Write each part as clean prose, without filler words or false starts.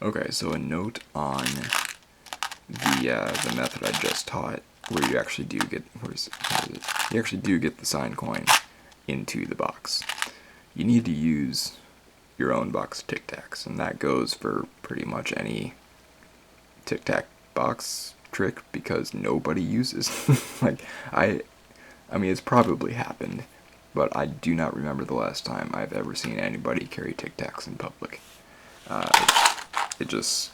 Okay, so a note on the method I just taught, where you actually do get where is it? You actually do get the signed coin into the box. You need to use your own box of Tic Tacs, and that goes for pretty much any Tic Tac box trick because nobody uses. like I mean, it's probably happened, but I do not remember the last time I've ever seen anybody carry Tic Tacs in public. It just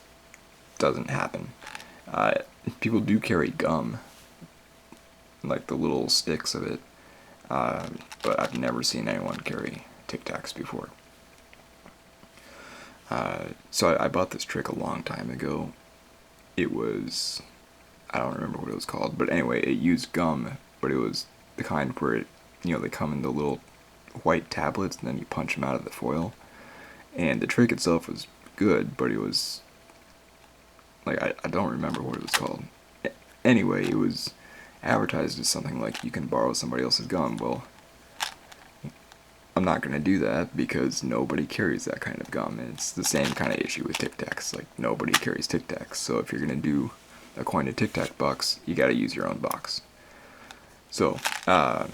doesn't happen. Uh, People do carry gum, like the little sticks of it, but I've never seen anyone carry Tic Tacs before. So I bought this trick a long time ago. It was, I don't remember what it was called, but anyway, it used gum, but it was the kind where they come in the little white tablets and then you punch them out of the foil. And the trick itself was good, but it was, like, I don't remember what it was called. Anyway, it was advertised as something like you can borrow somebody else's gum. Well, I'm not going to do that because nobody carries that kind of gum. And it's the same kind of issue with Tic Tacs. Like, nobody carries Tic Tacs. So if you're going to do a coin to Tic Tac box, you got to use your own box. So, yeah,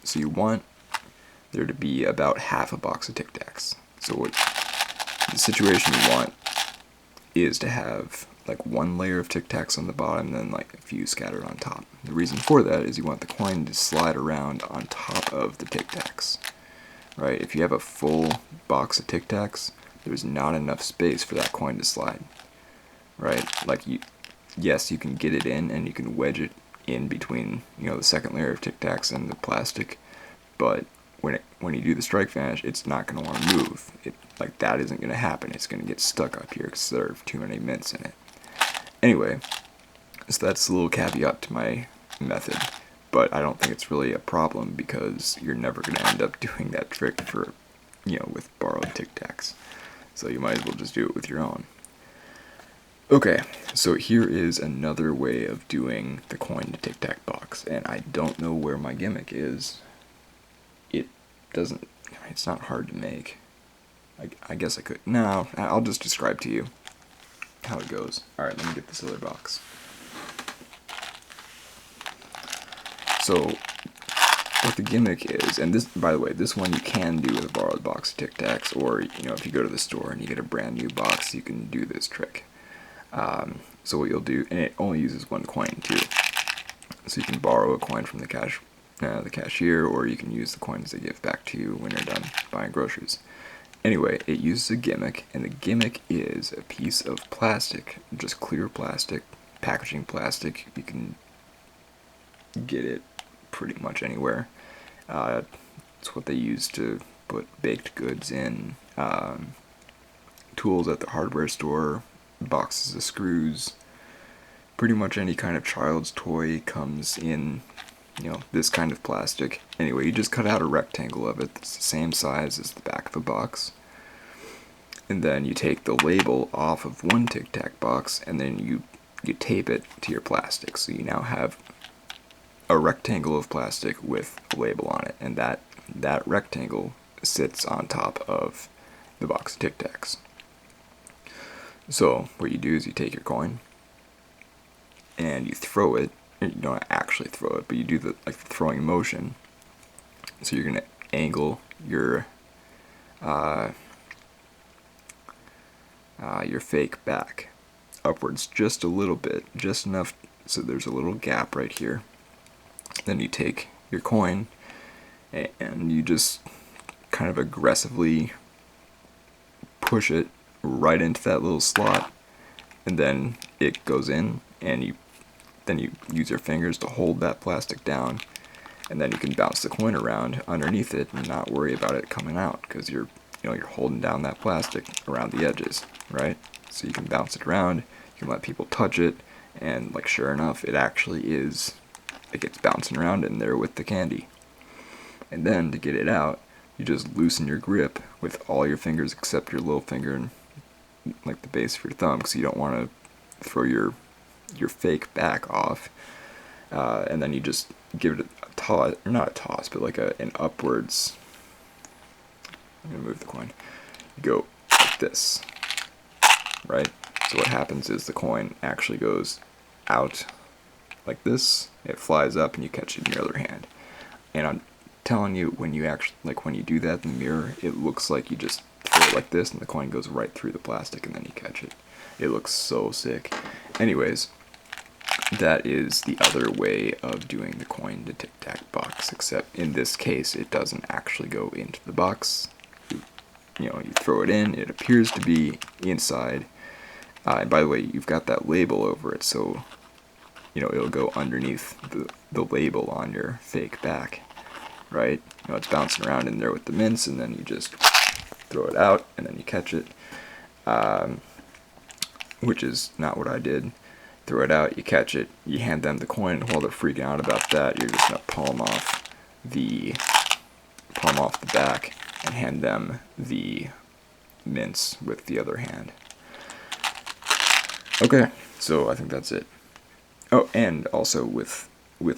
so you want there to be about half a box of Tic Tacs. So what the situation you want is to have like one layer of Tic Tacs on the bottom, and then like a few scattered on top. The reason for that is you want the coin to slide around on top of the Tic Tacs, right? If you have a full box of Tic Tacs, there's not enough space for that coin to slide, right? Like yes, you can get it in and you can wedge it in between, the second layer of Tic Tacs and the plastic, but when you do the strike vanish, it's not going to want to move. Like that isn't going to happen. It's going to get stuck up here because there are too many mints in it. Anyway, so that's a little caveat to my method, but I don't think it's really a problem because you're never going to end up doing that trick for, with borrowed Tic Tacs. So you might as well just do it with your own. Okay, so here is another way of doing the coin to Tic Tac box, and I don't know where my gimmick is. It's not hard to make. I guess I could. No, I'll just describe to you how it goes. Alright, let me get this other box. So, what the gimmick is, and this, by the way, this one you can do with a borrowed box of Tic Tacs, or, if you go to the store and you get a brand new box, you can do this trick. So what you'll do, and it only uses one coin too. So you can borrow a coin from the cashier, or you can use the coins they give back to you when you're done buying groceries. Anyway, it uses a gimmick, and the gimmick is a piece of plastic, just clear plastic, packaging plastic. You can get it pretty much anywhere. It's what they use to put baked goods in, tools at the hardware store, boxes of screws. Pretty much any kind of child's toy comes in, this kind of plastic. Anyway, you just cut out a rectangle of it that's the same size as the back of a box. And then you take the label off of one Tic Tac box, and then you tape it to your plastic. So you now have a rectangle of plastic with a label on it, and that rectangle sits on top of the box of Tic Tacs. So what you do is you take your coin, and you throw it. You don't actually throw it, but you do the throwing motion. So you're gonna angle your fake back upwards just a little bit, just enough so there's a little gap right here. Then you take your coin and you just kind of aggressively push it right into that little slot, and then it goes in, and then you use your fingers to hold that plastic down, and then you can bounce the coin around underneath it and not worry about it coming out because you're holding down that plastic around the edges, right? So you can bounce it around, you can let people touch it, and sure enough, it gets bouncing around in there with the candy. And then to get it out, you just loosen your grip with all your fingers except your little finger and the base of your thumb, because you don't want to throw your fake back off. And then you just give it a toss, or not a toss, but an upwards. I'm gonna move the coin. You go like this, right? So what happens is the coin actually goes out like this, it flies up and you catch it in your other hand. And I'm telling you, when you actually, like when you do that in the mirror, it looks like you just throw it like this and the coin goes right through the plastic and then you catch it. It looks so sick. Anyways, that is the other way of doing the coin to tic-tac box, except in this case it doesn't actually go into the box. You throw it in, it appears to be inside. And by the way, you've got that label over it, so it'll go underneath the label on your fake back, right? It's bouncing around in there with the mints, and then you just throw it out, and then you catch it, which is not what I did. Throw it out, you catch it, you hand them the coin, and while they're freaking out about that, you're just going to palm off the back and hand them the mints with the other hand. Okay, so I think that's it. Oh, and also with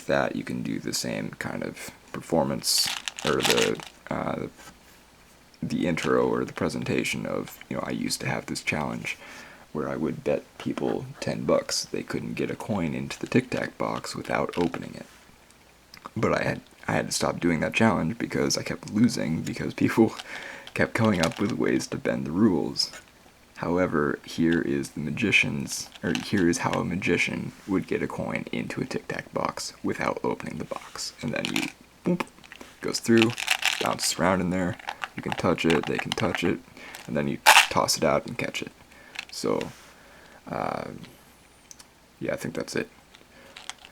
that, you can do the same kind of performance, or the intro or the presentation of, I used to have this challenge where I would bet people $10 they couldn't get a coin into the tic-tac box without opening it. But I had to stop doing that challenge because I kept losing because people kept coming up with ways to bend the rules. However, here is how a magician would get a coin into a tic-tac box without opening the box. And then boom, goes through, bounces around in there, you can touch it, they can touch it, and then you toss it out and catch it. So, yeah, I think that's it.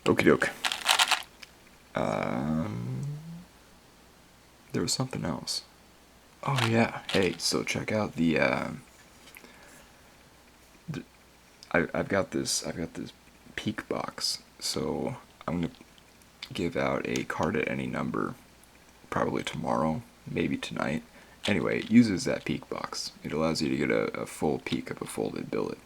Okie doke. There was something else. Oh yeah, hey, so check out I've got this peak box, so I'm gonna give out a card at any number, probably tomorrow, maybe tonight. Anyway, it uses that peak box. It allows you to get a full peek of a folded billet,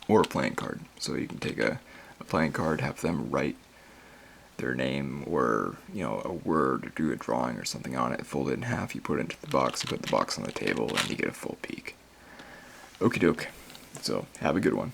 or a playing card. So you can take a playing card, have them write their name or a word, or do a drawing or something on it, fold it in half, you put it into the box, you put the box on the table, and you get a full peek. Okie doke. So, have a good one.